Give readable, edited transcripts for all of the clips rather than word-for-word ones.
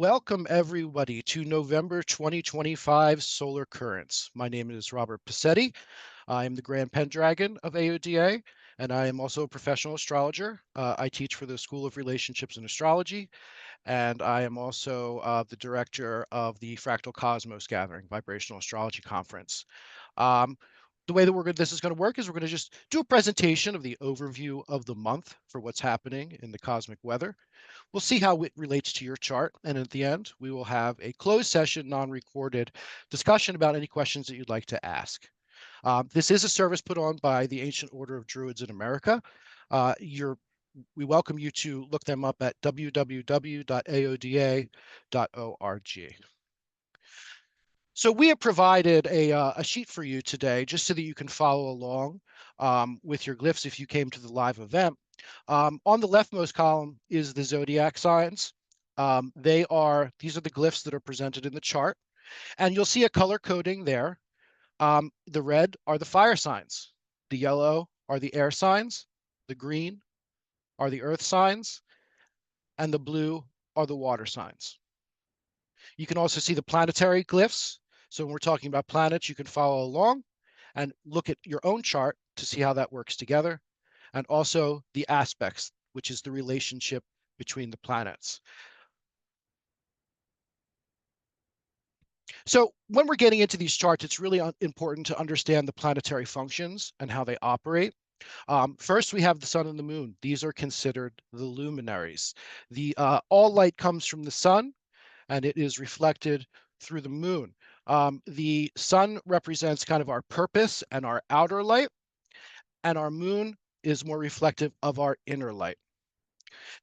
Welcome everybody to November 2025 Solar Currents. My name is Robert Passetti. I am the Grand Pendragon of AODA, and I am also a professional astrologer. I teach for the School of Relationships and Astrology, and I am also the director of the Fractal Cosmos Gathering Vibrational Astrology Conference. Um, the way that this is going to work is we're going to just do a presentation of the overview of the month for what's happening in the cosmic weather. We'll see how it relates to your chart, and at the end, we will have a closed session, non-recorded discussion about any questions that you'd like to ask. This is a service put on by the Ancient Order of Druids in America. We welcome you to look them up at www.aoda.org. So we have provided a sheet for you today, just so that you can follow along with your glyphs if you came to the live event. On the leftmost column is the zodiac signs. These are the glyphs that are presented in the chart, and you'll see a color coding there. The red are the fire signs, the yellow are the air signs, the green are the earth signs, and the blue are the water signs. You can also see the planetary glyphs. So when we're talking about planets, you can follow along and look at your own chart to see how that works together. And also the aspects, which is the relationship between the planets. So when we're getting into these charts, it's really important to understand the planetary functions and how they operate. First, we have the sun and the moon. These are considered the luminaries. All light comes from the sun, and it is reflected through the moon. The sun represents kind of our purpose and our outer light, and our moon is more reflective of our inner light.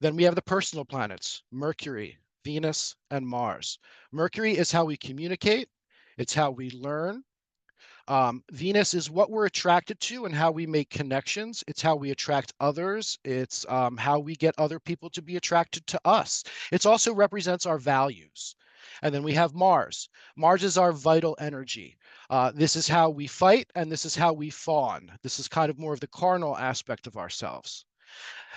Then we have the personal planets, Mercury, Venus, and Mars. Mercury is how we communicate. It's how we learn. Venus is what we're attracted to and how we make connections. It's how we attract others. It's how we get other people to be attracted to us. It also represents our values. And then we have Mars. Mars is our vital energy. This is how we fight, and this is how we fawn. This is kind of more of the carnal aspect of ourselves.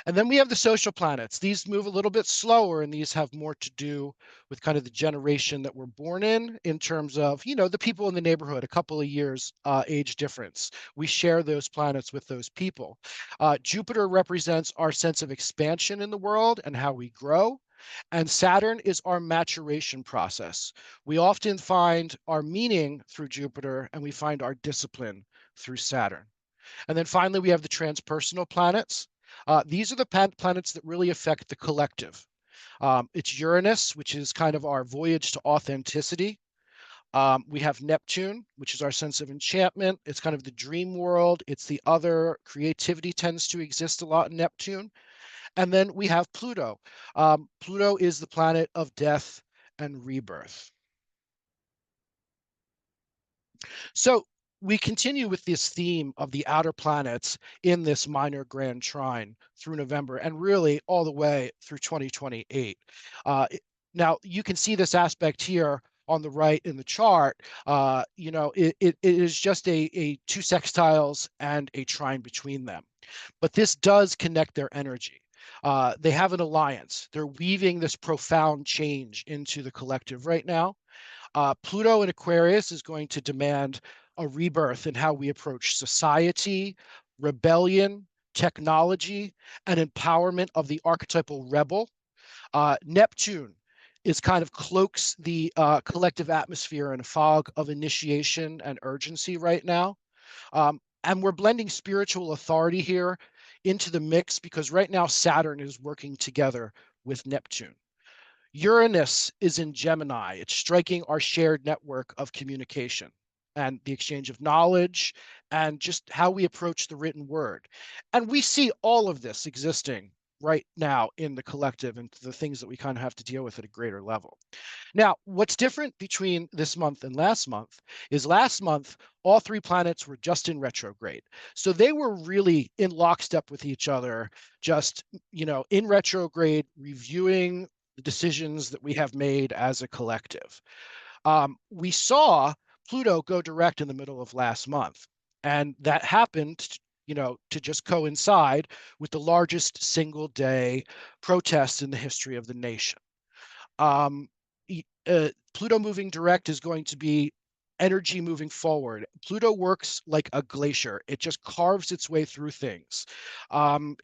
And then we have the social planets. These move a little bit slower, and these have more to do with kind of the generation that we're born in terms of, the people in the neighborhood, a couple of years age difference. We share those planets with those people. Jupiter represents our sense of expansion in the world and how we grow. And Saturn is our maturation process. We often find our meaning through Jupiter, and we find our discipline through Saturn. And then finally, we have the transpersonal planets. These are the planets that really affect the collective. It's Uranus, which is kind of our voyage to authenticity. We have Neptune, which is our sense of enchantment. It's kind of the dream world. It's the other. Creativity tends to exist a lot in Neptune. And then we have Pluto. Pluto is the planet of death and rebirth. So we continue with this theme of the outer planets in this minor grand trine through November and really all the way through 2028. Now, you can see this aspect here on the right in the chart. It is just a two sextiles and a trine between them. But this does connect their energy. They have an alliance. They're weaving this profound change into the collective right now. Pluto in Aquarius is going to demand a rebirth in how we approach society, rebellion, technology, and empowerment of the archetypal rebel. Neptune is kind of cloaks the collective atmosphere in a fog of initiation and urgency right now. And we're blending spiritual authority here into the mix because right now Saturn is working together with Neptune. Uranus is in Gemini. It's striking our shared network of communication and the exchange of knowledge and just how we approach the written word. And we see all of this existing right now in the collective and the things that we kind of have to deal with at a greater level. Now, what's different between this month and last month is last month, all three planets were just in retrograde. So they were really in lockstep with each other, just, in retrograde, reviewing the decisions that we have made as a collective. We saw Pluto go direct in the middle of last month, and that happened, to just coincide with the largest single day protest in the history of the nation. Pluto moving direct is going to be energy moving forward. Pluto works like a glacier. It just carves its way through things. We're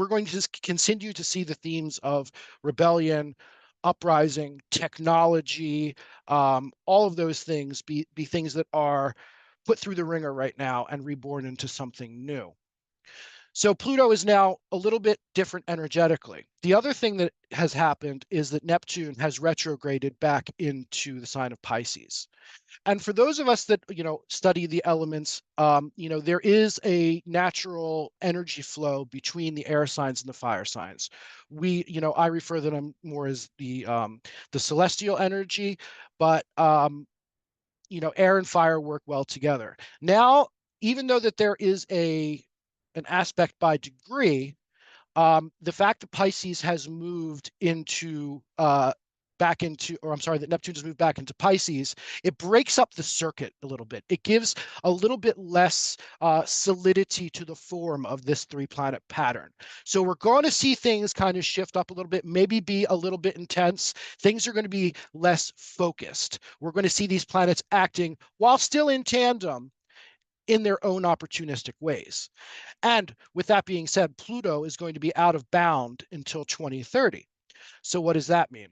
going to just continue to see the themes of rebellion, uprising, technology, all of those things be things that are put through the ringer right now and reborn into something new. So Pluto is now a little bit different energetically. The other thing that has happened is that Neptune has retrograded back into the sign of Pisces. And for those of us that, study the elements, there is a natural energy flow between the air signs and the fire signs. I refer to them more as the celestial energy, but air and fire work well together. Now, even though that there is an aspect by degree, the fact that Pisces has moved into back into, or I'm sorry, that Neptune has moved back into Pisces, it breaks up the circuit a little bit. It gives a little bit less solidity to the form of this three-planet pattern. So we're going to see things kind of shift up a little bit, maybe be a little bit intense. Things are going to be less focused. We're going to see these planets acting while still in tandem in their own opportunistic ways. And with that being said, Pluto is going to be out of bound until 2030. So what does that mean?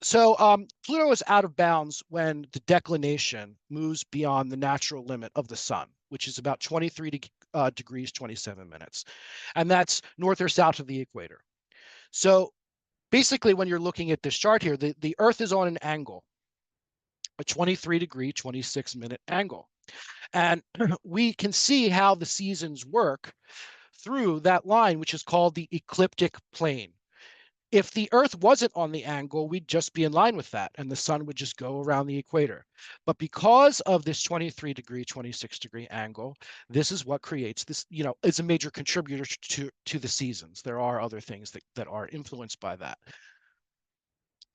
So Pluto is out of bounds when the declination moves beyond the natural limit of the sun, which is about 23 degrees, 27 minutes. And that's north or south of the equator. So basically, when you're looking at this chart here, the Earth is on an angle, a 23-degree, 26-minute angle. And we can see how the seasons work through that line, which is called the ecliptic plane. If the Earth wasn't on the angle, we'd just be in line with that, and the sun would just go around the equator. But because of this 23-degree, 26-degree angle, this is what creates this, is a major contributor to the seasons. There are other things that are influenced by that.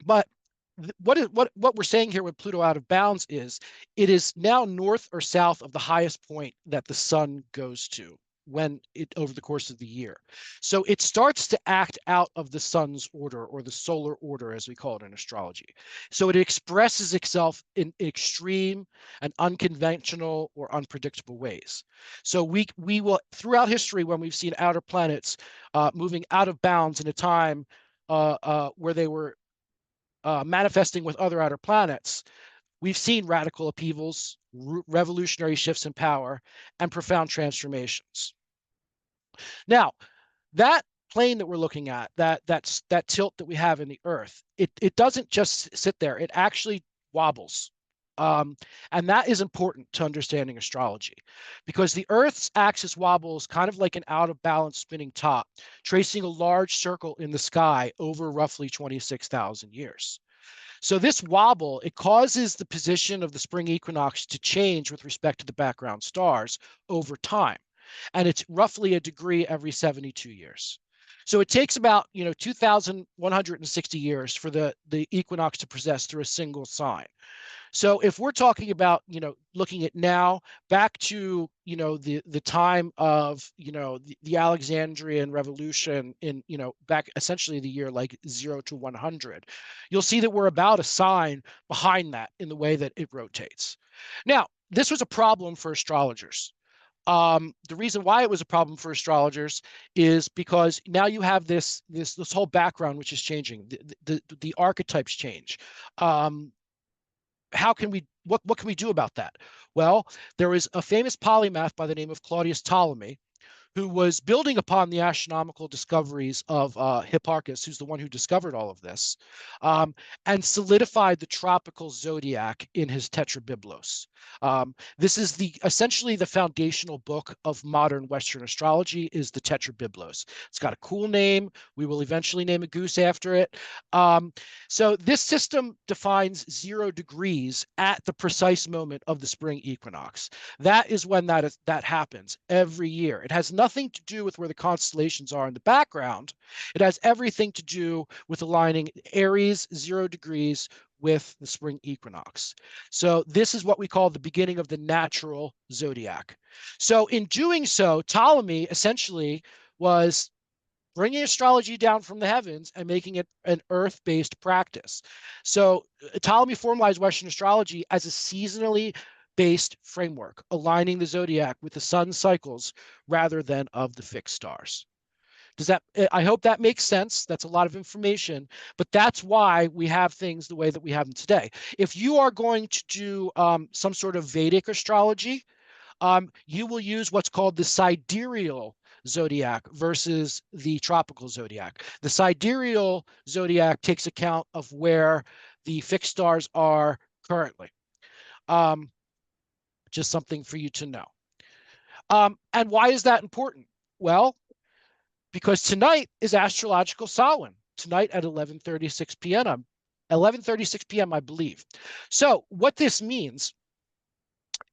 But what we're saying here with Pluto out of bounds is it is now north or south of the highest point that the sun goes to over the course of the year. So it starts to act out of the sun's order, or the solar order, as we call it in astrology. So it expresses itself in extreme and unconventional or unpredictable ways. So we will, throughout history, when we've seen outer planets moving out of bounds in a time where they were manifesting with other outer planets, we've seen radical upheavals, revolutionary shifts in power, and profound transformations. Now, that plane that we're looking at, that tilt that we have in the Earth, it doesn't just sit there. It actually wobbles. And that is important to understanding astrology, because the Earth's axis wobbles kind of like an out of balance spinning top, tracing a large circle in the sky over roughly 26,000 years. So this wobble, it causes the position of the spring equinox to change with respect to the background stars over time. And it's roughly a degree every 72 years. So it takes about 2,160 years for the equinox to precess through a single sign. So if we're talking about, looking at now back to, the time of, the Alexandrian Revolution in, back essentially the year like 0 to 100, you'll see that we're about a sign behind that in the way that it rotates. Now, this was a problem for astrologers. The reason why it was a problem for astrologers is because now you have this whole background which is changing. The archetypes change. What can we do about that? Well, there is a famous polymath by the name of Claudius Ptolemy, who was building upon the astronomical discoveries of Hipparchus, who's the one who discovered all of this, and solidified the tropical zodiac in his Tetrabiblos. This is essentially the foundational book of modern Western astrology, is the Tetrabiblos. It's got a cool name. We will eventually name a goose after it. So this system defines 0 degrees at the precise moment of the spring equinox. That is when that happens every year. It has nothing to do with where the constellations are in the background. It has everything to do with aligning Aries 0 degrees with the spring equinox. So this is what we call the beginning of the natural zodiac. So in doing so, Ptolemy essentially was bringing astrology down from the heavens and making it an earth-based practice. So Ptolemy formalized Western astrology as a seasonally based framework, aligning the zodiac with the sun's cycles rather than of the fixed stars. Does that, I hope that makes sense. That's a lot of information, but that's why we have things the way that we have them today. If you are going to do some sort of Vedic astrology, you will use what's called the sidereal zodiac versus the tropical zodiac. The sidereal zodiac takes account of where the fixed stars are currently. Just something for you to know. And why is that important? Well, because tonight is astrological Samhain, tonight at 11:36 p.m. 11:36 p.m., I believe. So what this means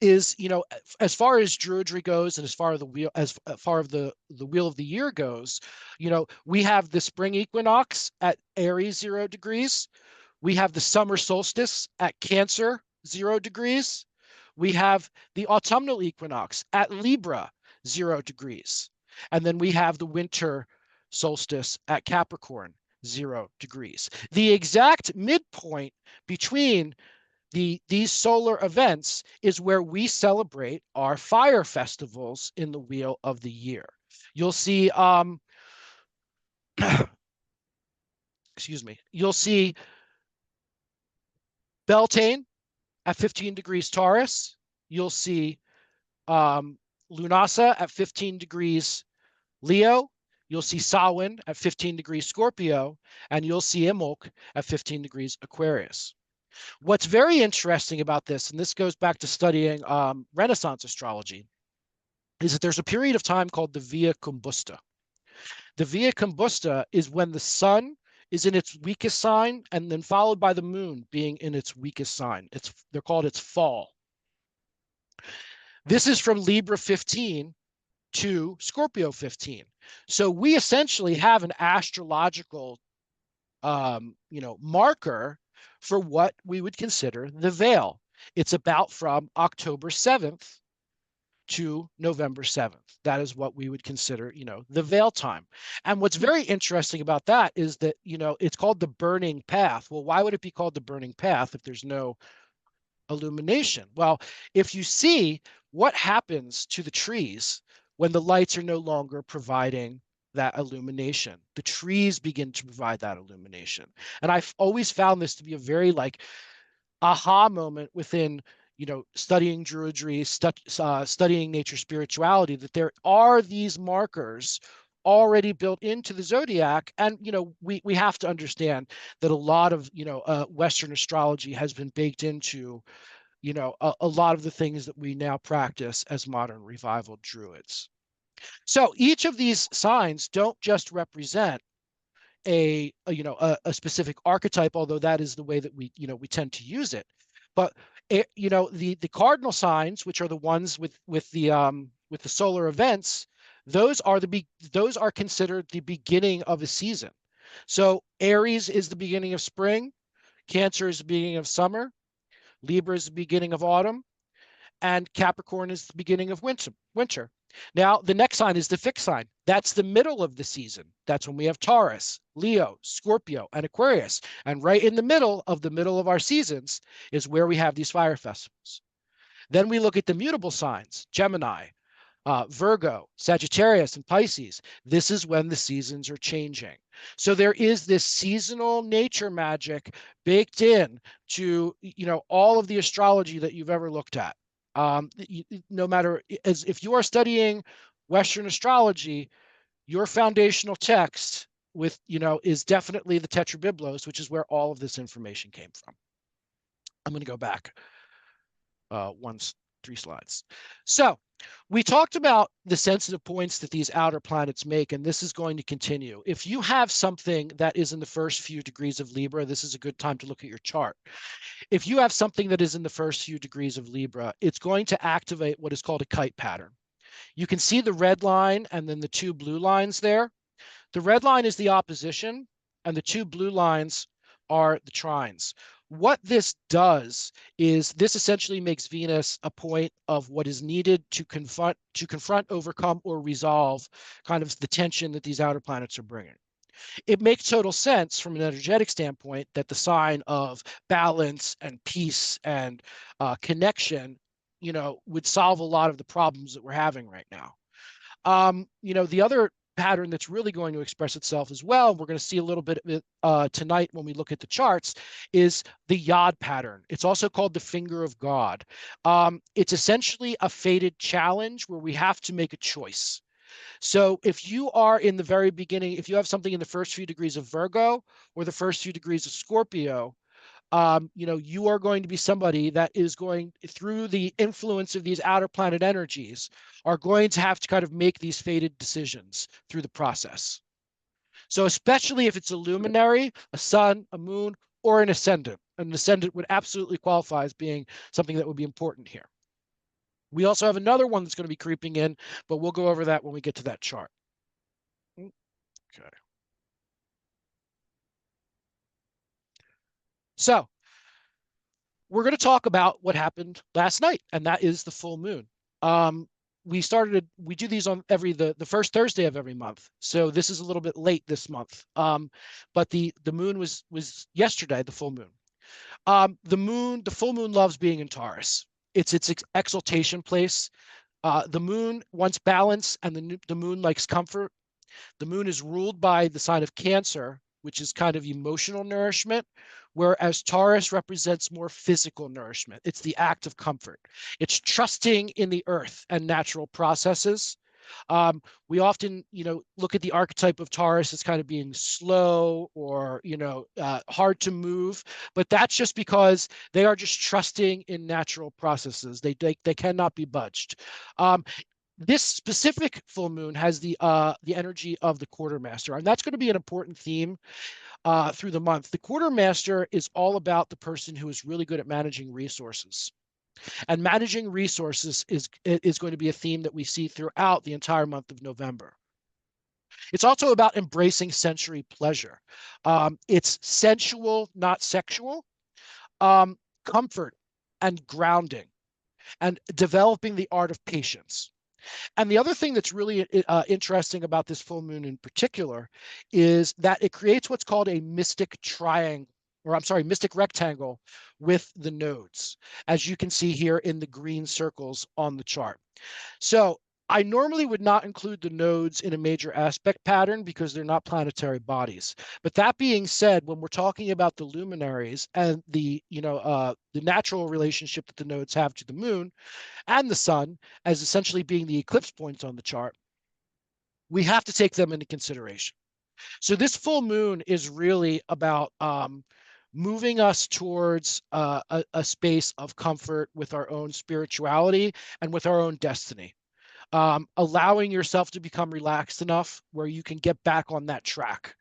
is, as far as Druidry goes, and as far as the wheel of the year goes, we have the spring equinox at Aries 0 degrees. We have the summer solstice at Cancer 0 degrees. We have the autumnal equinox at Libra 0 degrees. And then we have the winter solstice at Capricorn 0 degrees. The exact midpoint between these solar events is where we celebrate our fire festivals in the wheel of the year. You'll see, excuse me, you'll see Beltane at 15 degrees Taurus. You'll see Lunasa at 15 degrees Leo. You'll see Samhain at 15 degrees Scorpio, and you'll see Imbolc at 15 degrees Aquarius. What's very interesting about this, and this goes back to studying Renaissance astrology, is that there's a period of time called the Via Combusta. The Via Combusta is when the sun is in its weakest sign, and then followed by the moon being in its weakest sign. They're called its fall. This is from Libra 15 to Scorpio 15. So we essentially have an astrological marker for what we would consider the veil. It's about from October 7th to November 7th. That is what we would consider, the veil time. And what's very interesting about that is that, it's called the burning path. Well, why would it be called the burning path if there's no illumination? Well, if you see what happens to the trees when the lights are no longer providing that illumination, the trees begin to provide that illumination. And I've always found this to be a very aha moment within, studying Druidry, studying nature spirituality, that there are these markers already built into the zodiac. And, we have to understand that a lot of, Western astrology has been baked into, a lot of the things that we now practice as modern revival Druids. So each of these signs don't just represent a specific archetype, although that is the way that we tend to use it. But the cardinal signs, which are the ones with the solar events, those are considered the beginning of a season. So Aries is the beginning of spring, Cancer is the beginning of summer, Libra is the beginning of autumn, and Capricorn is the beginning of winter. Now, the next sign is the fixed sign. That's the middle of the season. That's when we have Taurus, Leo, Scorpio, and Aquarius. And right in the middle of our seasons is where we have these fire festivals. Then we look at the mutable signs, Gemini, Virgo, Sagittarius, and Pisces. This is when the seasons are changing. So there is this seasonal nature magic baked in to, all of the astrology that you've ever looked at. No matter, if you are studying Western astrology, your foundational text is definitely the Tetrabiblos, which is where all of this information came from. I'm going to go back 3 slides. So we talked about the sensitive points that these outer planets make, and this is going to continue. If you have something that is in the first few degrees of Libra, this is a good time to look at your chart. If you have something that is in the first few degrees of Libra, it's going to activate what is called a kite pattern. You can see the red line and then the 2 blue lines there. The red line is the opposition, and the 2 blue lines are the trines. What this does is this essentially makes Venus a point of what is needed to confront, overcome, or resolve kind of the tension that these outer planets are bringing. It makes total sense from an energetic standpoint that the sign of balance and peace and connection, would solve a lot of the problems that we're having right now. The other pattern that's really going to express itself as well, we're going to see a little bit of it tonight when we look at the charts, is the yod pattern. It's also called the finger of God. It's essentially a fated challenge where we have to make a choice. So if you are in the very beginning, if you have something in the first few degrees of Virgo or the first few degrees of Scorpio, you are going to be somebody that is going through the influence of these outer planet energies are going to have to kind of make these fated decisions through the process. So especially if it's a luminary, a sun, a moon, or an ascendant. An ascendant would absolutely qualify as being something that would be important here. We also have another one that's going to be creeping in, but we'll go over that when we get to that chart. Okay. So we're going to talk about what happened last night, and that is the full moon. We do these on the first Thursday of every month. So this is a little bit late this month. But the moon was yesterday, the full moon. The full moon loves being in Taurus. It's its exaltation place. The moon wants balance, and the moon likes comfort. The moon is ruled by the sign of Cancer, which is kind of emotional nourishment, whereas Taurus represents more physical nourishment. It's the act of comfort. It's trusting in the earth and natural processes. We often, look at the archetype of Taurus as kind of being slow or, hard to move, but that's just because they are just trusting in natural processes. They cannot be budged. This specific full moon has the energy of the quartermaster, and that's going to be an important theme through the month. The quartermaster is all about the person who is really good at managing resources. And managing resources is going to be a theme that we see throughout the entire month of November. It's also about embracing sensory pleasure. It's sensual, not sexual, comfort and grounding, and developing the art of patience. And the other thing that's really interesting about this full moon in particular is that it creates what's called a mystic triangle, or I'm sorry, mystic rectangle with the nodes, as you can see here in the green circles on the chart. So I normally would not include the nodes in a major aspect pattern because they're not planetary bodies. But that being said, when we're talking about the luminaries and the natural relationship that the nodes have to the moon, and the sun as essentially being the eclipse points on the chart, we have to take them into consideration. So this full moon is really about moving us towards a space of comfort with our own spirituality and with our own destiny. Allowing yourself to become relaxed enough where you can get back on that track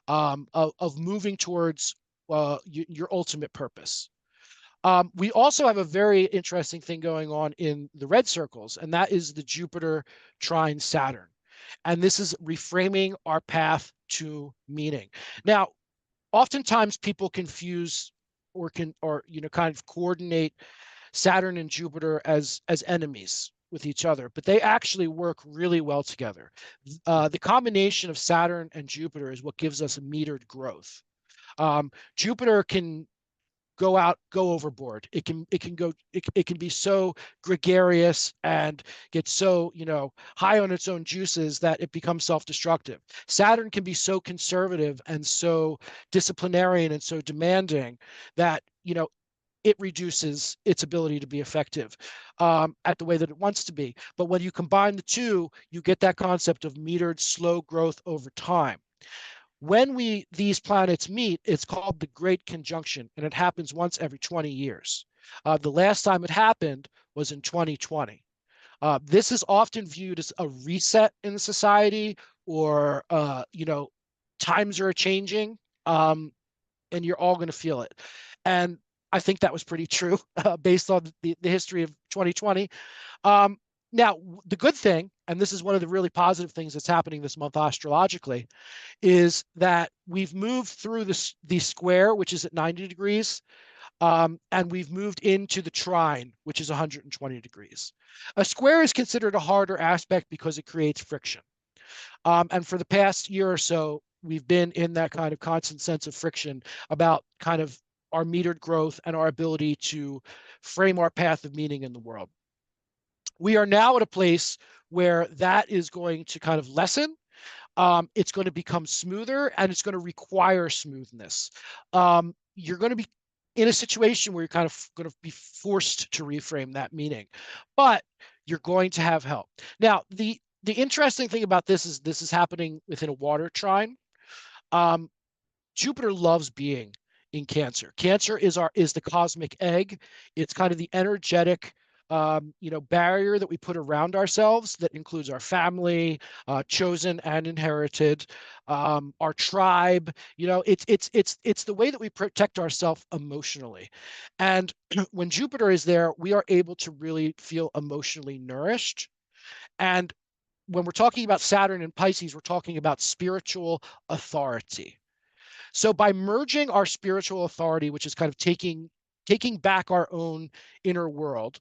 of moving towards your ultimate purpose. We also have a very interesting thing going on in the red circles, and that is the Jupiter trine Saturn. And this is reframing our path to meaning. Now, oftentimes people confuse or kind of coordinate Saturn and Jupiter as enemies with each other, but they actually work really well together. The combination of Saturn and Jupiter is what gives us metered growth. Jupiter can go overboard. It can be so gregarious and get so, high on its own juices that it becomes self-destructive. Saturn can be so conservative and so disciplinarian and so demanding that, it reduces its ability to be effective at the way that it wants to be. But when you combine the two, you get that concept of metered slow growth over time. When these planets meet, it's called the Great Conjunction, and it happens once every 20 years. The last time it happened was in 2020. This is often viewed as a reset in society, or times are changing, and you're all going to feel it. And I think that was pretty true based on the history of 2020. Now, the good thing, and this is one of the really positive things that's happening this month astrologically, is that we've moved through the square, which is at 90 degrees. And we've moved into the trine, which is 120 degrees. A square is considered a harder aspect because it creates friction. And for the past year or so, we've been in that kind of constant sense of friction about kind of our metered growth and our ability to frame our path of meaning in the world. We are now at a place where that is going to kind of lessen. It's going to become smoother, and it's going to require smoothness. You're going to be in a situation where you're kind of going to be forced to reframe that meaning, but you're going to have help. Now, the interesting thing about this is happening within a water trine. Um, Jupiter loves being in Cancer. Cancer is the cosmic egg. It's kind of the energetic barrier that we put around ourselves that includes our family, chosen and inherited, our tribe. It's the way that we protect ourselves emotionally. And when Jupiter is there, we are able to really feel emotionally nourished. And when we're talking about Saturn and Pisces, we're talking about spiritual authority. So by merging our spiritual authority, which is kind of taking back our own inner world,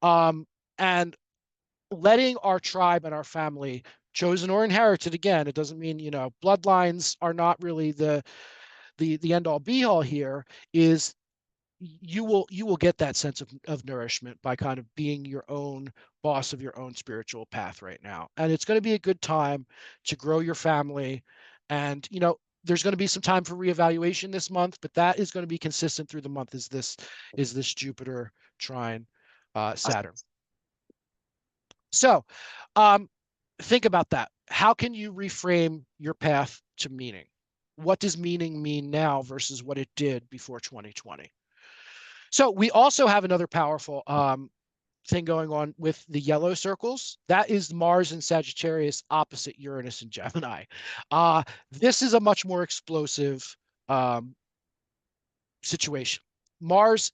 and letting our tribe and our family, chosen or inherited, again, it doesn't mean bloodlines are not really the end all be all here. Is you will get that sense of nourishment by kind of being your own boss of your own spiritual path right now. And it's going to be a good time to grow your family. And there's going to be some time for reevaluation this month, but that is going to be consistent through the month. Is this Jupiter trine Saturn? So think about that. How can you reframe your path to meaning? What does meaning mean now versus what it did before 2020? So we also have another powerful thing going on with the yellow circles. That is Mars in Sagittarius opposite Uranus in Gemini. This is a much more explosive um, situation. Mars's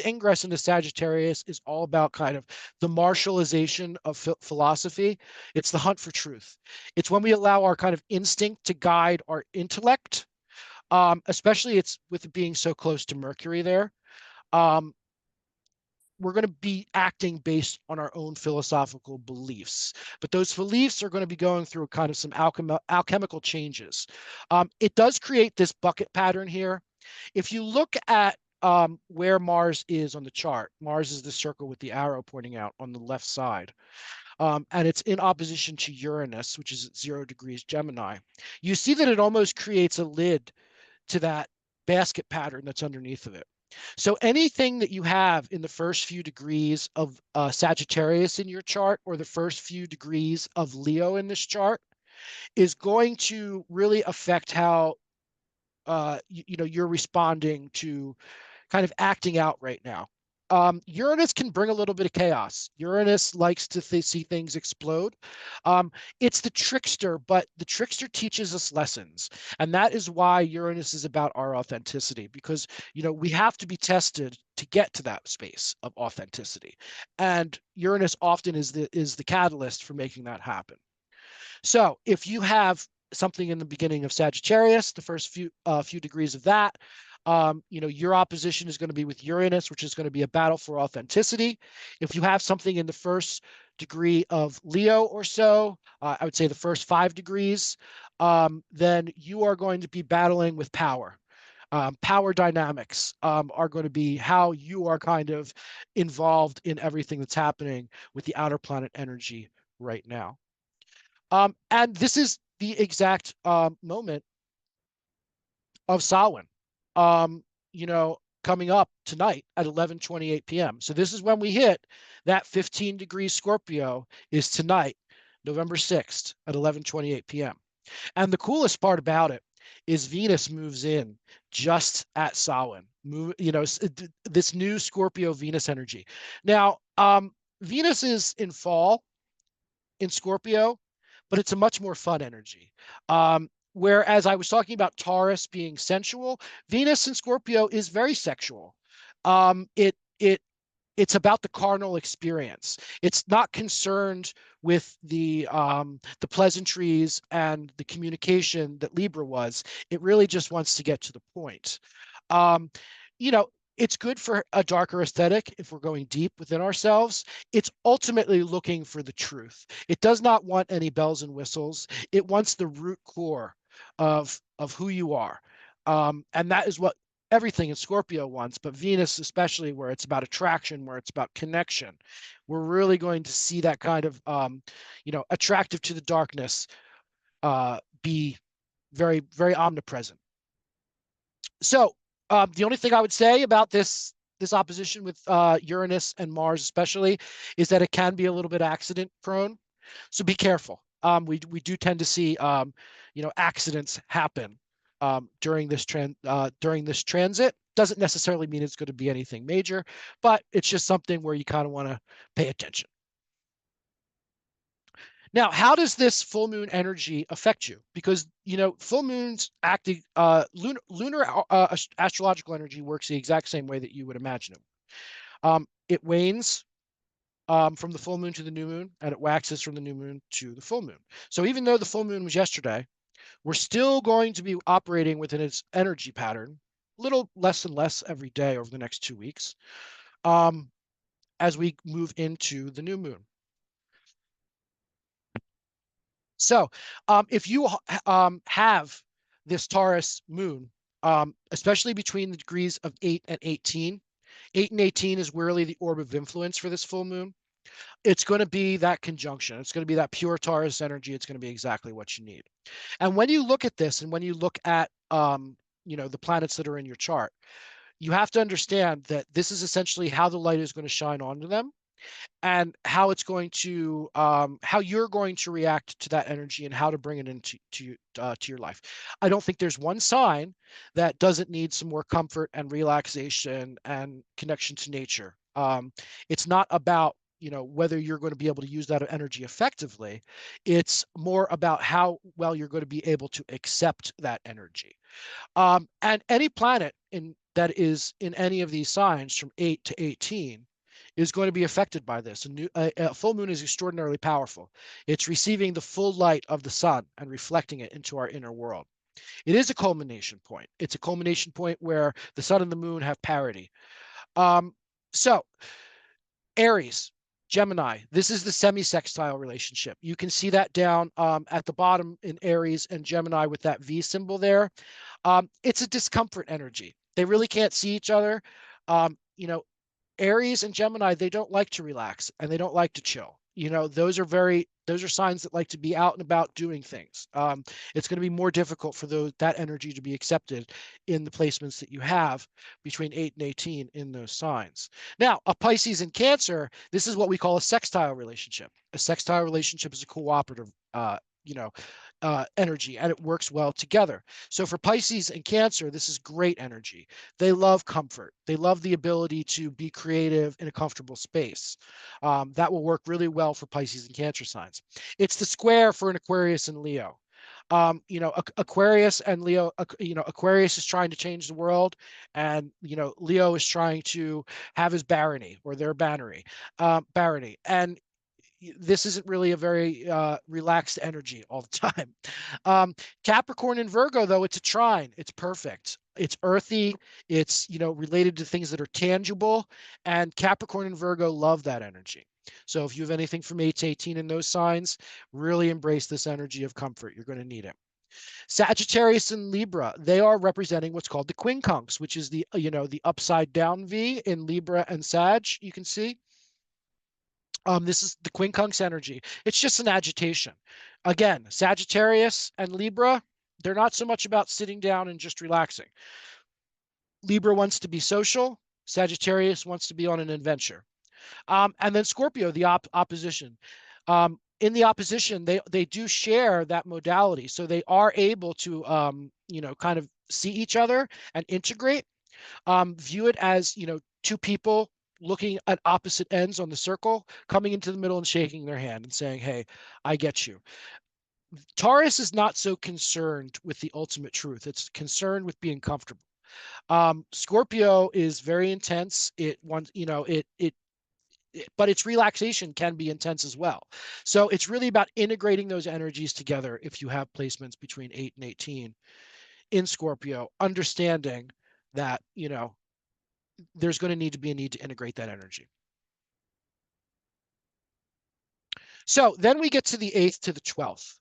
ingress into Sagittarius is all about kind of the martialization of philosophy. It's the hunt for truth. It's when we allow our kind of instinct to guide our intellect, especially it's with it being so close to Mercury there. Um, we're going to be acting based on our own philosophical beliefs, but those beliefs are going to be going through kind of some alchemical changes. It does create this bucket pattern here. If you look at where Mars is on the chart, Mars is the circle with the arrow pointing out on the left side. And it's in opposition to Uranus, which is at 0 degrees Gemini. You see that it almost creates a lid to that basket pattern that's underneath of it. So anything that you have in the first few degrees of Sagittarius in your chart, or the first few degrees of Leo in this chart, is going to really affect how you're responding to kind of acting out right now. Uranus can bring a little bit of chaos. Uranus likes to see things explode. It's the trickster, but the trickster teaches us lessons. And that is why Uranus is about our authenticity, because, we have to be tested to get to that space of authenticity. And Uranus often is the catalyst for making that happen. So if you have something in the beginning of Sagittarius, the first few degrees of that, your opposition is going to be with Uranus, which is going to be a battle for authenticity. If you have something in the first degree of Leo or so, I would say the first 5 degrees, then you are going to be battling with power. Power dynamics are going to be how you are kind of involved in everything that's happening with the outer planet energy right now. And this is the exact moment of Samhain, coming up tonight at 11:28 p.m. So this is when we hit that 15 degrees Scorpio is tonight, November 6th at 11:28 p.m. And the coolest part about it is Venus moves in just at Samhain. This new Scorpio Venus energy. Now, Venus is in fall in Scorpio, but it's a much more fun energy. Whereas I was talking about Taurus being sensual, Venus in Scorpio is very sexual. It's about the carnal experience. It's not concerned with the pleasantries and the communication that Libra was. It really just wants to get to the point. Um, you know, It's good for a darker aesthetic if we're going deep within ourselves. It's ultimately looking for the truth. It does not want any bells and whistles. It wants the root core of who you are. And that is what everything in Scorpio wants, but Venus, especially where it's about attraction, where it's about connection, we're really going to see that kind of, attractive to the darkness be very, very omnipresent. So the only thing I would say about this opposition with Uranus and Mars, especially, is that it can be a little bit accident prone. So be careful. We do tend to see accidents happen during this transit. Doesn't necessarily mean it's going to be anything major, but it's just something where you kind of want to pay attention. Now, how does this full moon energy affect you? Because, full moons acting, lunar astrological energy works the exact same way that you would imagine it. It wanes from the full moon to the new moon, and it waxes from the new moon to the full moon. So even though the full moon was yesterday, we're still going to be operating within its energy pattern, a little less and less every day over the next 2 weeks, as we move into the new moon. So if you have this Taurus moon, especially between the degrees of 8 and 18, 8 and 18 is really the orb of influence for this full moon. It's going to be that conjunction. It's going to be that pure Taurus energy. It's going to be exactly what you need. And when you look at this and when you look at, the planets that are in your chart, you have to understand that this is essentially how the light is going to shine onto them, and how it's going to how you're going to react to that energy and how to bring it into to your life. I don't think there's one sign that doesn't need some more comfort and relaxation and connection to nature. It's not about whether you're going to be able to use that energy effectively. It's more about how well you're going to be able to accept that energy. And any planet in that is in any of these signs from 8 to 18 is going to be affected by this. A full moon is extraordinarily powerful. It's receiving the full light of the sun and reflecting it into our inner world. It is a culmination point. It's a culmination point where the sun and the moon have parity. So Aries, Gemini, this is the semi-sextile relationship. You can see that down at the bottom in Aries and Gemini with that V symbol there. It's a discomfort energy. They really can't see each other. Um, you know, Aries and Gemini, they don't like to relax and they don't like to chill. Those are signs that like to be out and about doing things. It's going to be more difficult for that energy to be accepted in the placements that you have between 8 and 18 in those signs. Now, a Pisces and Cancer, this is what we call a sextile relationship. A sextile relationship is a cooperative, energy, and it works well together. So for Pisces and Cancer, this is great energy. They love comfort. They love the ability to be creative in a comfortable space. That will work really well for Pisces and Cancer signs. It's the square for an Aquarius and Leo. Aquarius and Leo, Aquarius is trying to change the world, and Leo is trying to have his barony or their barony. And this isn't really a very relaxed energy all the time. Capricorn and Virgo, though, it's a trine. It's perfect. It's earthy. It's related to things that are tangible, and Capricorn and Virgo love that energy. So if you have anything from 8 to 18 in those signs, really embrace this energy of comfort. You're going to need it. Sagittarius and Libra, they are representing what's called the quincunx, which is the upside down V in Libra and Sag. You can see. This is the quincunx energy. It's just an agitation. Again, Sagittarius and Libra, they're not so much about sitting down and just relaxing. Libra wants to be social. Sagittarius wants to be on an adventure. And then Scorpio, the opposition. In the opposition, they do share that modality. So they are able to, kind of see each other and integrate, view it as, two people looking at opposite ends on the circle, coming into the middle and shaking their hand and saying, hey, I get you. Taurus is not so concerned with the ultimate truth. It's concerned with being comfortable. Scorpio is very intense. It wants, but its relaxation can be intense as well. So it's really about integrating those energies together if you have placements between 8 and 18 in Scorpio, understanding that, there's going to need to be a need to integrate that energy. So then we get to the 8th to the 12th.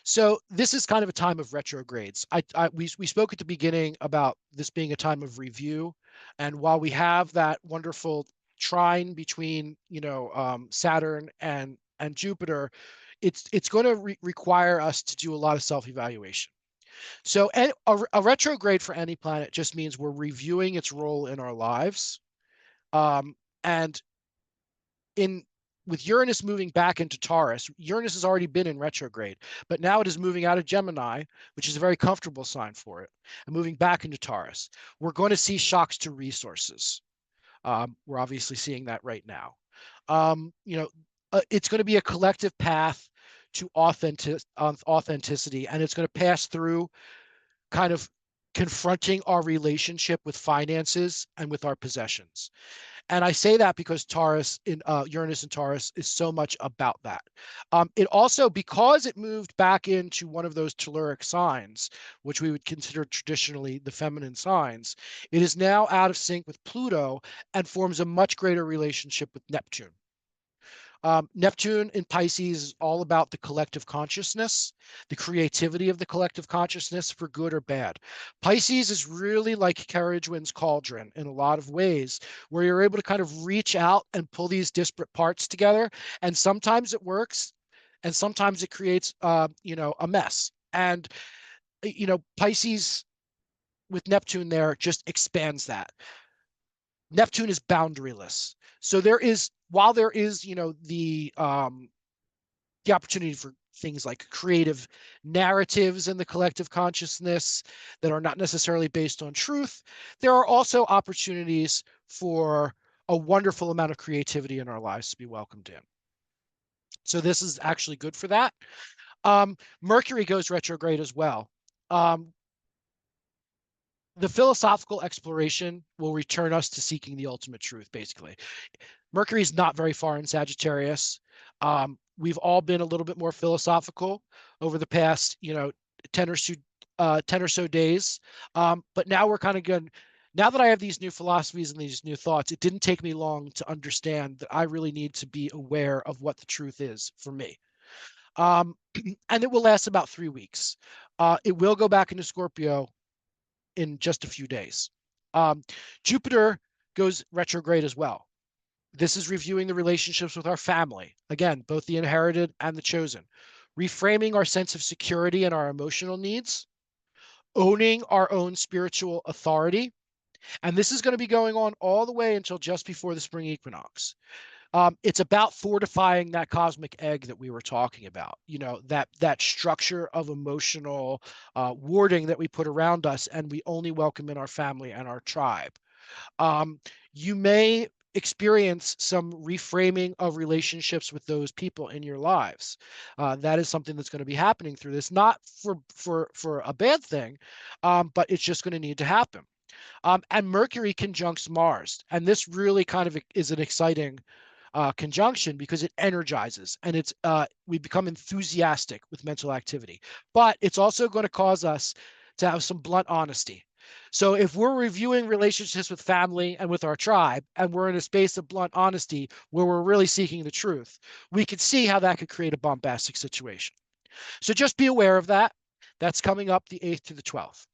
So this is kind of a time of retrogrades. We spoke at the beginning about this being a time of review, and while we have that wonderful trine between Saturn and Jupiter, it's going to require us to do a lot of self-evaluation. So a retrograde for any planet just means we're reviewing its role in our lives, and in with Uranus moving back into Taurus, Uranus has already been in retrograde, but now it is moving out of Gemini, which is a very comfortable sign for it, and moving back into Taurus. We're going to see shocks to resources. We're obviously seeing that right now. It's going to be a collective path to authenticity, and it's going to pass through kind of confronting our relationship with finances and with our possessions. And I say that because Taurus in Uranus and Taurus is so much about that. It also, because it moved back into one of those telluric signs, which we would consider traditionally the feminine signs, it is now out of sync with Pluto and forms a much greater relationship with Neptune. Neptune in Pisces is all about the collective consciousness, the creativity of the collective consciousness for good or bad. Pisces is really like Carriage Wind's cauldron in a lot of ways, where you're able to kind of reach out and pull these disparate parts together. And sometimes it works, and sometimes it creates, a mess. And, Pisces with Neptune there just expands that. Neptune is boundaryless. So while there is, the opportunity for things like creative narratives in the collective consciousness that are not necessarily based on truth, there are also opportunities for a wonderful amount of creativity in our lives to be welcomed in. So this is actually good for that. Mercury goes retrograde as well. The philosophical exploration will return us to seeking the ultimate truth, basically. Mercury is not very far in Sagittarius. We've all been a little bit more philosophical over the past, 10 or so days. But now we're kind of good. Now that I have these new philosophies and these new thoughts, it didn't take me long to understand that I really need to be aware of what the truth is for me. And it will last about 3 weeks. It will go back into Scorpio in just a few days. Jupiter goes retrograde as well. This is reviewing the relationships with our family. Again, both the inherited and the chosen. Reframing our sense of security and our emotional needs. Owning our own spiritual authority. And this is going to be going on all the way until just before the spring equinox. It's about fortifying that cosmic egg that we were talking about, that structure of emotional warding that we put around us and we only welcome in our family and our tribe. You may experience some reframing of relationships with those people in your lives. That is something that's going to be happening through this, not for a bad thing, but it's just going to need to happen. And Mercury conjuncts Mars, and this really kind of is an exciting conjunction because it energizes and we become enthusiastic with mental activity. But it's also going to cause us to have some blunt honesty. So if we're reviewing relationships with family and with our tribe, and we're in a space of blunt honesty where we're really seeking the truth, we could see how that could create a bombastic situation. So just be aware of that. That's coming up the 8th to the 12th.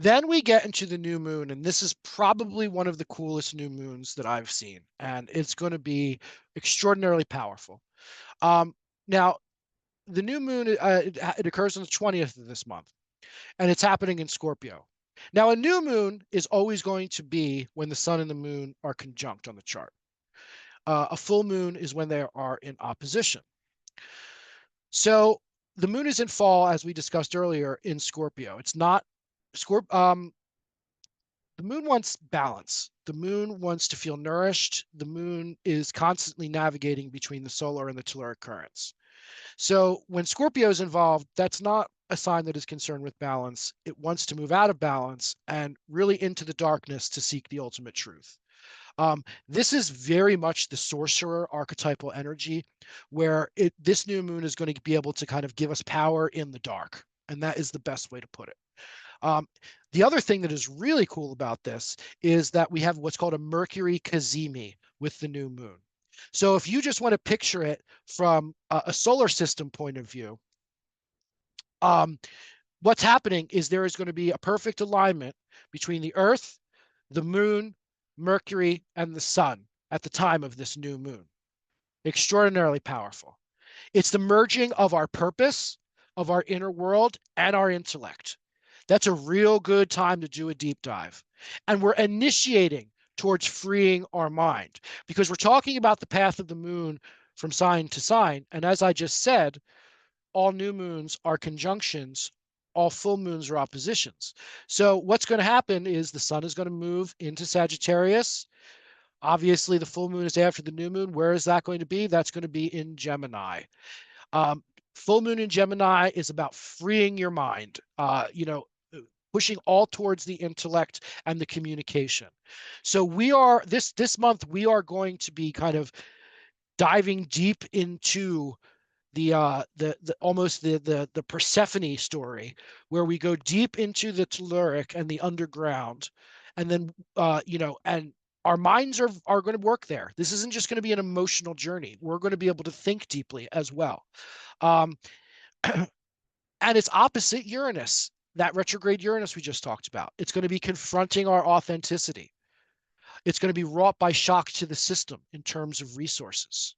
Then we get into the new moon, and this is probably one of the coolest new moons that I've seen, and it's going to be extraordinarily powerful. Now, the new moon, it occurs on the 20th of this month, and it's happening in Scorpio. Now, a new moon is always going to be when the sun and the moon are conjunct on the chart. A full moon is when they are in opposition. So the moon is in fall, as we discussed earlier, in Scorpio. It's not Scorpio. The moon wants balance. The moon wants to feel nourished. The moon is constantly navigating between the solar and the telluric currents. So when Scorpio is involved, that's not a sign that is concerned with balance. It wants to move out of balance and really into the darkness to seek the ultimate truth. This is very much the sorcerer archetypal energy, where this new moon is going to be able to kind of give us power in the dark. And that is the best way to put it. The other thing that is really cool about this is that we have what's called a Mercury cazimi with the new moon. So if you just want to picture it from a solar system point of view, um, what's happening is there is going to be a perfect alignment between the Earth, the moon, Mercury, and the sun at the time of this new moon. Extraordinarily powerful. It's the merging of our purpose, of our inner world, and our intellect. That's a real good time to do a deep dive. And we're initiating towards freeing our mind because we're talking about the path of the moon from sign to sign. And as I just said, all new moons are conjunctions, all full moons are oppositions. So what's going to happen is the sun is going to move into Sagittarius. Obviously, the full moon is after the new moon. Where is that going to be? That's going to be in Gemini. Um, Full moon in Gemini is about freeing your mind, pushing all towards the intellect and the communication. So we are this month we are going to be kind of diving deep into the almost the Persephone story, where we go deep into the telluric and the underground, and then and our minds are going to work there. This isn't just going to be an emotional journey. We're going to be able to think deeply as well. Um, and it's opposite Uranus, that retrograde Uranus we just talked about. It's going to be confronting our authenticity. It's going to be wrought by shock to the system in terms of resources.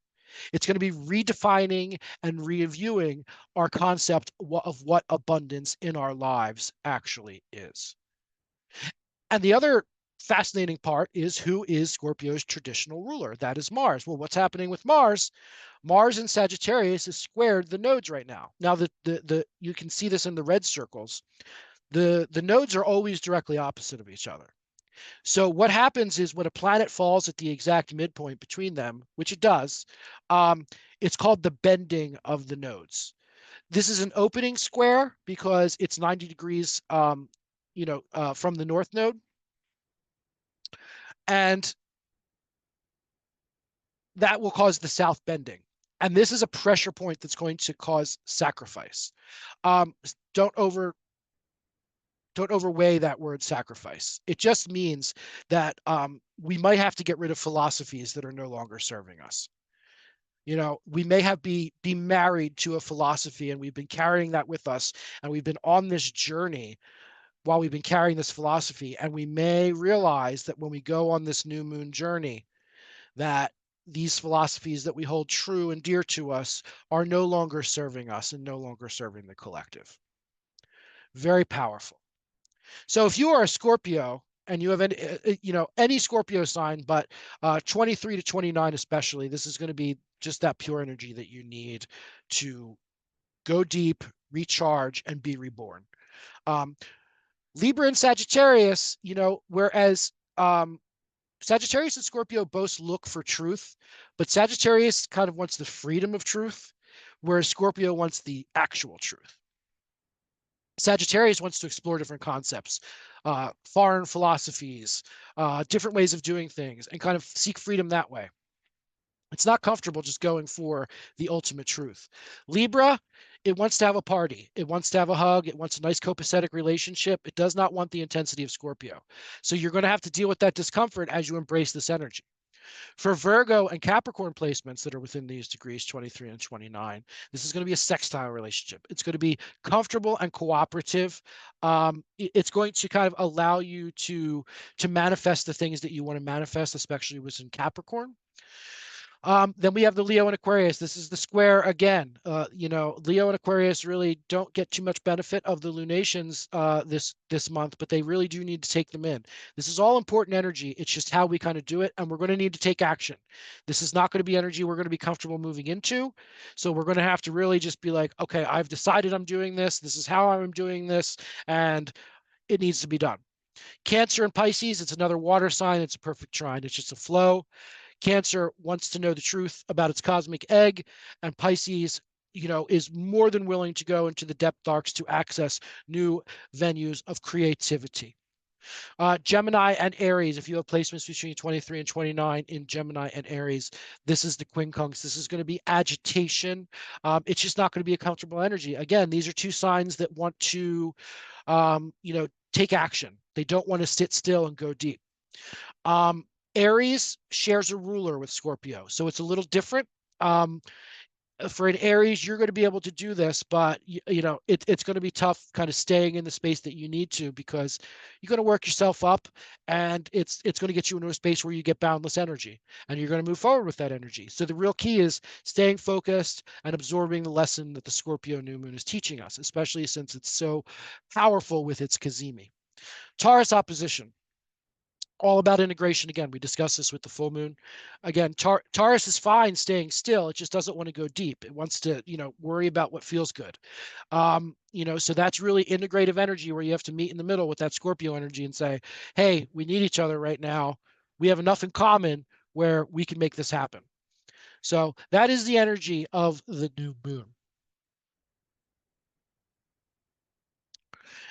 It's going to be redefining and reviewing our concept of what abundance in our lives actually is. And the other fascinating part is, who is Scorpio's traditional ruler? That is Mars. Well, what's happening with Mars? Mars in Sagittarius is squared the nodes right now. Now, the you can see this in the red circles. The nodes are always directly opposite of each other. So what happens is when a planet falls at the exact midpoint between them, which it does, um, it's called the bending of the nodes. This is an opening square because it's 90 degrees, from the north node. And that will cause the south bending. And this is a pressure point that's going to cause sacrifice. Um, don't over don't overweigh that word sacrifice. It just means that we might have to get rid of philosophies that are no longer serving us. We may have be married to a philosophy, and we've been carrying that with us, and we've been on this journey while we've been carrying this philosophy, and we may realize that when we go on this new moon journey, that these philosophies that we hold true and dear to us are no longer serving us and no longer serving the collective. Very powerful. So if you are a Scorpio and you have any Scorpio sign, but 23 to 29 especially, this is going to be just that pure energy that you need to go deep, recharge, and be reborn. Libra and Sagittarius, whereas Sagittarius and Scorpio both look for truth, but Sagittarius kind of wants the freedom of truth, whereas Scorpio wants the actual truth. Sagittarius wants to explore different concepts, foreign philosophies, different ways of doing things, and kind of seek freedom that way. It's not comfortable just going for the ultimate truth. Libra, it wants to have a party. It wants to have a hug. It wants a nice copacetic relationship. It does not want the intensity of Scorpio. So you're going to have to deal with that discomfort as you embrace this energy. For Virgo and Capricorn placements that are within these degrees, 23 and 29, this is going to be a sextile relationship. It's going to be comfortable and cooperative. It's going to kind of allow you to manifest the things that you want to manifest, especially within Capricorn. Then we have the Leo and Aquarius. This is the square again. Leo and Aquarius really don't get too much benefit of the lunations this month, but they really do need to take them in. This is all important energy. It's just how we kind of do it, and we're going to need to take action. This is not going to be energy we're going to be comfortable moving into. So we're going to have to really just be like, okay, I've decided I'm doing this. This is how I'm doing this, and it needs to be done. Cancer and Pisces, it's another water sign. It's a perfect trine. It's just a flow. Cancer wants to know the truth about its cosmic egg, and Pisces, is more than willing to go into the depth darks to access new venues of creativity. Gemini and Aries, if you have placements between 23 and 29 in Gemini and Aries, this is the quincunx. This is going to be agitation. It's just not going to be a comfortable energy. Again, these are two signs that want to, take action. They don't want to sit still and go deep. Aries shares a ruler with Scorpio, so it's a little different. Um, for an Aries, you're going to be able to do this, but it's going to be tough kind of staying in the space that you need to, because you're going to work yourself up, and it's going to get you into a space where you get boundless energy, and you're going to move forward with that energy. So the real key is staying focused and absorbing the lesson that the Scorpio new moon is teaching us, especially since it's so powerful with its Cazimi. Taurus opposition, all about integration. Again, we discussed this with the full moon. Again, Taurus is fine staying still. It just doesn't want to go deep. It wants to, worry about what feels good. So that's really integrative energy, where you have to meet in the middle with that Scorpio energy and say, hey, we need each other right now. We have enough in common where we can make this happen. So that is the energy of the new moon.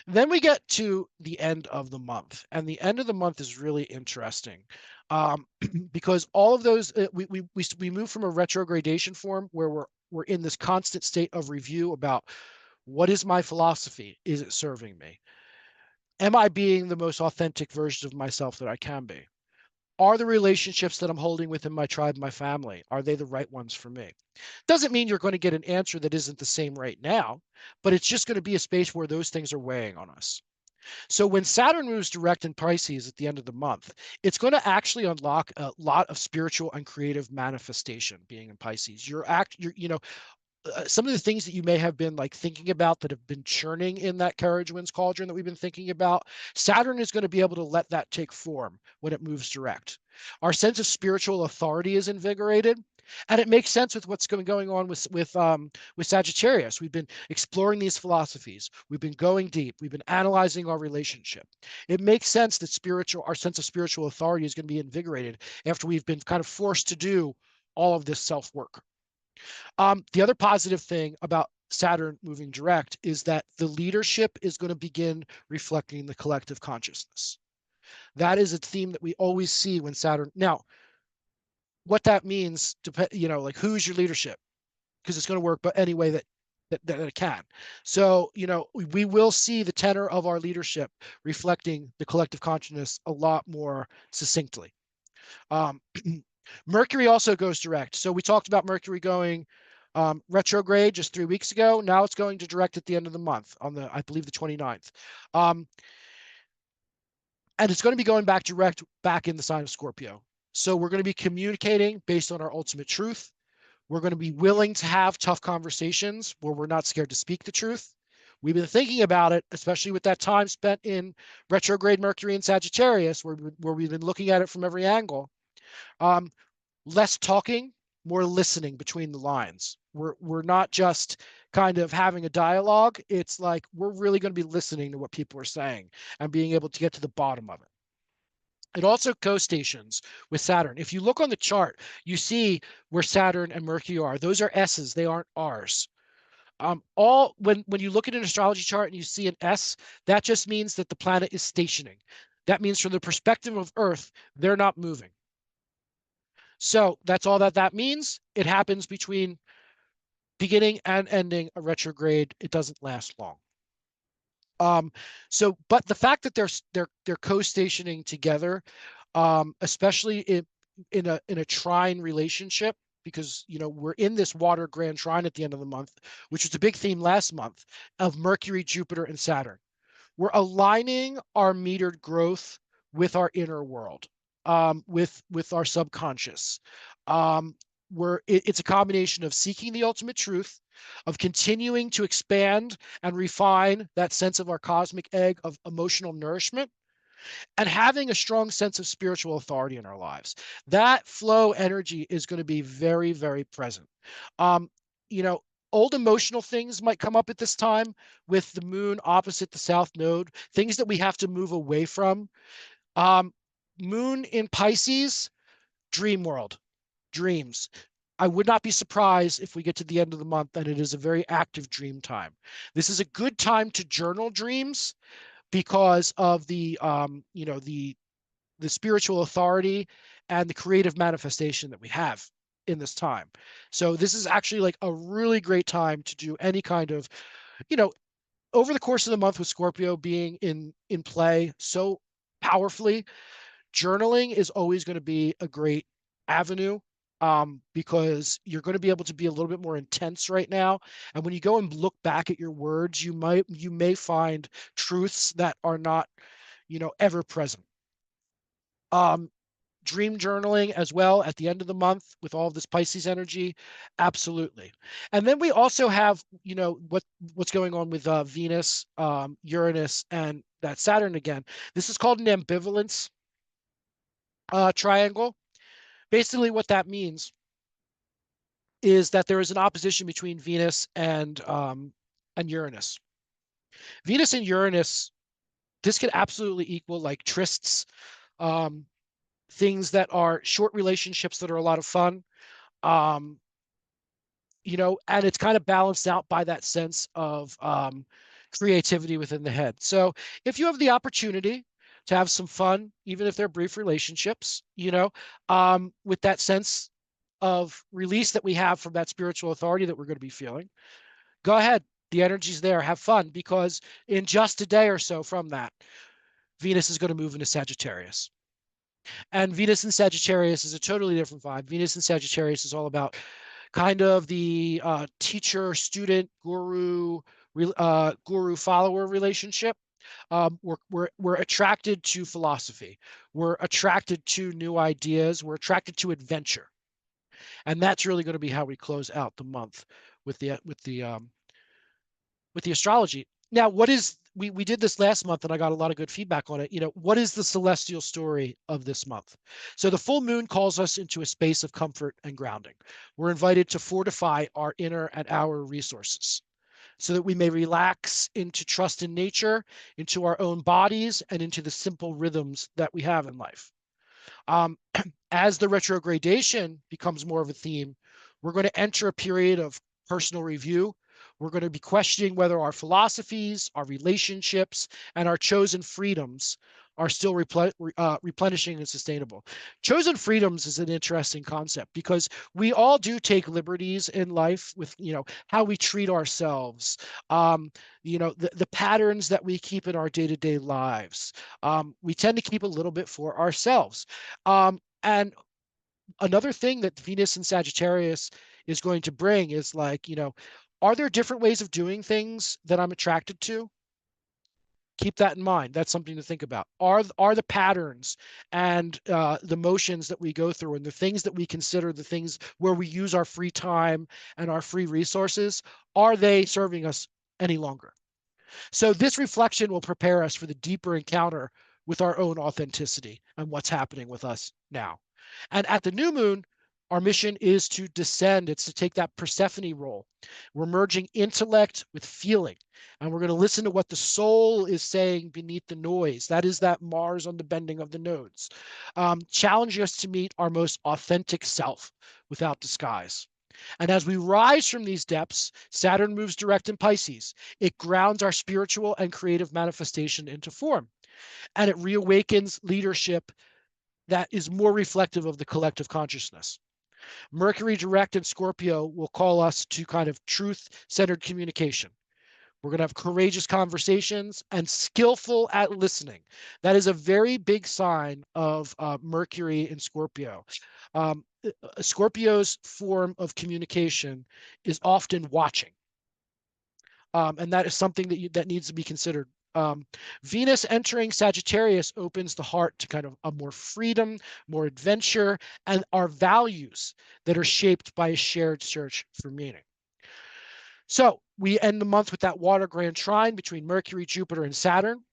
Then we get to the end of the month, and the end of the month is really interesting, um, because all of those we move from a retrogradation form where we're in this constant state of review about what is my philosophy? Is it serving me? Am I being the most authentic version of myself that I can be? Are the relationships that I'm holding within my tribe, my family, are they the right ones for me? Doesn't mean you're going to get an answer that isn't the same right now, but it's just going to be a space where those things are weighing on us. So when Saturn moves direct in Pisces at the end of the month, it's going to actually unlock a lot of spiritual and creative manifestation being in Pisces. Some of the things that you may have been like thinking about that have been churning in that carriage winds cauldron that we've been thinking about, Saturn is going to be able to let that take form when it moves direct. Our sense of spiritual authority is invigorated, and it makes sense with what's going on with Sagittarius. We've been exploring these philosophies. We've been going deep. We've been analyzing our relationship. It makes sense that our sense of spiritual authority is going to be invigorated after we've been kind of forced to do all of this self work. The other positive thing about Saturn moving direct is that the leadership is going to begin reflecting the collective consciousness. That is a theme that we always see when Saturn. Now, what that means, like who's your leadership? Because it's going to work, but any way that it can. So, we will see the tenor of our leadership reflecting the collective consciousness a lot more succinctly. Um, Mercury also goes direct. So we talked about Mercury going retrograde just 3 weeks ago. Now it's going to direct at the end of the month on I believe, the 29th. And it's going to be going back direct back in the sign of Scorpio. So we're going to be communicating based on our ultimate truth. We're going to be willing to have tough conversations where we're not scared to speak the truth. We've been thinking about it, especially with that time spent in retrograde Mercury and Sagittarius, where we've been looking at it from every angle. Less talking, more listening between the lines. We're not just kind of having a dialogue. It's like we're really going to be listening to what people are saying and being able to get to the bottom of it. It also co-stations with Saturn. If you look on the chart, you see where Saturn and Mercury are. Those are S's, they aren't R's. When you look at an astrology chart and you see an S, that just means that the planet is stationing. That means from the perspective of Earth, they're not moving. So that's all that means. It happens between beginning and ending a retrograde. It doesn't last long. But the fact that they're co-stationing together, especially in a trine relationship, because we're in this water grand trine at the end of the month, which was a big theme last month of Mercury, Jupiter, and Saturn. We're aligning our metered growth with our inner world, with our subconscious. It's a combination of seeking the ultimate truth, of continuing to expand and refine that sense of our cosmic egg of emotional nourishment, and having a strong sense of spiritual authority in our lives. That flow energy is going to be very, very present. Um, you know, Old emotional things might come up at this time with the moon opposite the south node, things that we have to move away from. Um, Moon in Pisces, dream world, dreams. I would not be surprised if we get to the end of the month and it is a very active dream time. This is a good time to journal dreams, because of the the spiritual authority and the creative manifestation that we have in this time. So this is actually like a really great time to do any kind of, you know, over the course of the month with Scorpio being in play so powerfully, journaling is always going to be a great avenue, because you're going to be able to be a little bit more intense right now. And when you go and look back at your words, you may find truths that are not, ever present. Um, Dream journaling as well at the end of the month with all of this Pisces energy, absolutely. And then we also have, what's going on with Venus, Uranus, and that Saturn again. This is called an ambivalence triangle. Basically, what that means is that there is an opposition between Venus and Uranus. Venus and Uranus, this could absolutely equal like trysts, um, things that are short relationships that are a lot of fun. Um, and it's kind of balanced out by that sense of creativity within the head. So if you have the opportunity to have some fun, even if they're brief relationships, with that sense of release that we have from that spiritual authority that we're going to be feeling, go ahead. The energy's there. Have fun, because in just a day or so from that, Venus is going to move into Sagittarius. And Venus in Sagittarius is a totally different vibe. Venus in Sagittarius is all about kind of the teacher student guru follower relationship. We're attracted to philosophy. We're attracted to new ideas. We're attracted to adventure, and that's really going to be how we close out the month with the astrology. Now, what is we did this last month and I got a lot of good feedback on it. What is the celestial story of this month? So the full moon calls us into a space of comfort and grounding. We're invited to fortify our inner and outer resources so that we may relax into trust in nature, into our own bodies, and into the simple rhythms that we have in life. Um, as the retrogradation becomes more of a theme, we're going to enter a period of personal review. We're going to be questioning whether our philosophies, our relationships, and our chosen freedoms are still replenishing and sustainable. Chosen freedoms is an interesting concept because we all do take liberties in life with, how we treat ourselves, the patterns that we keep in our day-to-day lives. We tend to keep a little bit for ourselves. And another thing that Venus and Sagittarius is going to bring is like, are there different ways of doing things that I'm attracted to? Keep that in mind. That's something to think about. Are the patterns and the motions that we go through and the things that we consider the things where we use our free time and our free resources, are they serving us any longer? So this reflection will prepare us for the deeper encounter with our own authenticity and what's happening with us now. And at the new moon, our mission is to descend. It's to take that Persephone role. We're merging intellect with feeling. And we're going to listen to what the soul is saying beneath the noise. That is that Mars on the bending of the nodes. Challenging us to meet our most authentic self without disguise. And as we rise from these depths, Saturn moves direct in Pisces. It grounds our spiritual and creative manifestation into form. And it reawakens leadership that is more reflective of the collective consciousness. Mercury direct in Scorpio will call us to kind of truth-centered communication. We're going to have courageous conversations and skillful at listening. That is a very big sign of Mercury in Scorpio. Scorpio's form of communication is often watching. And that is something that needs to be considered. Venus entering Sagittarius opens the heart to kind of a more freedom, more adventure, and our values that are shaped by a shared search for meaning. So we end the month with that water grand trine between Mercury, Jupiter, and Saturn.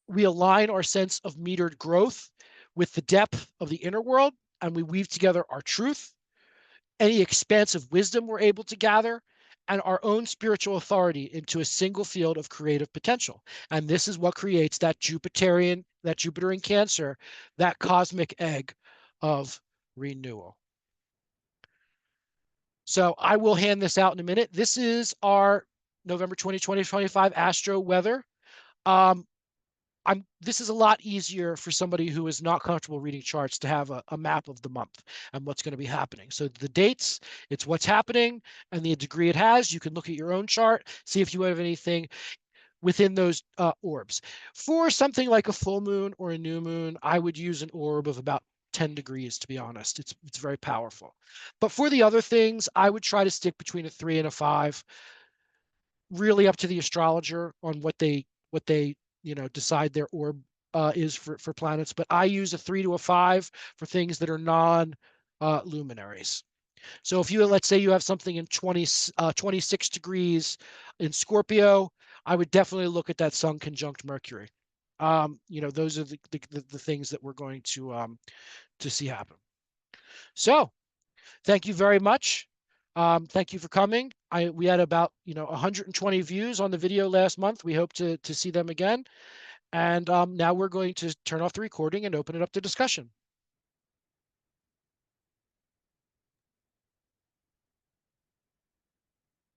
We align our sense of metered growth with the depth of the inner world, and we weave together our truth, any expansive wisdom we're able to gather, and our own spiritual authority into a single field of creative potential. And this is what creates that Jupiter in Cancer, that cosmic egg of renewal. So I will hand this out in a minute. This is our November 2025 Astro weather. this is a lot easier for somebody who is not comfortable reading charts to have a map of the month and what's going to be happening. So the dates, it's what's happening and the degree it has. You can look at your own chart, see if you have anything within those orbs. For something like a full moon or a new moon, I would use an orb of about 10 degrees, to be honest. It's very powerful. But for the other things, I would try to stick between a 3 and a 5, really up to the astrologer on what they decide their orb is for planets. But I use a 3 to a 5 for things that are non luminaries. So if you, let's say you have something in 26 degrees in Scorpio, I would definitely look at that Sun conjunct Mercury. Those are the things that we're going to see happen. So thank you very much. Thank you for coming. We had about 120 views on the video last month. We hope to see them again. And now we're going to turn off the recording and open it up to discussion.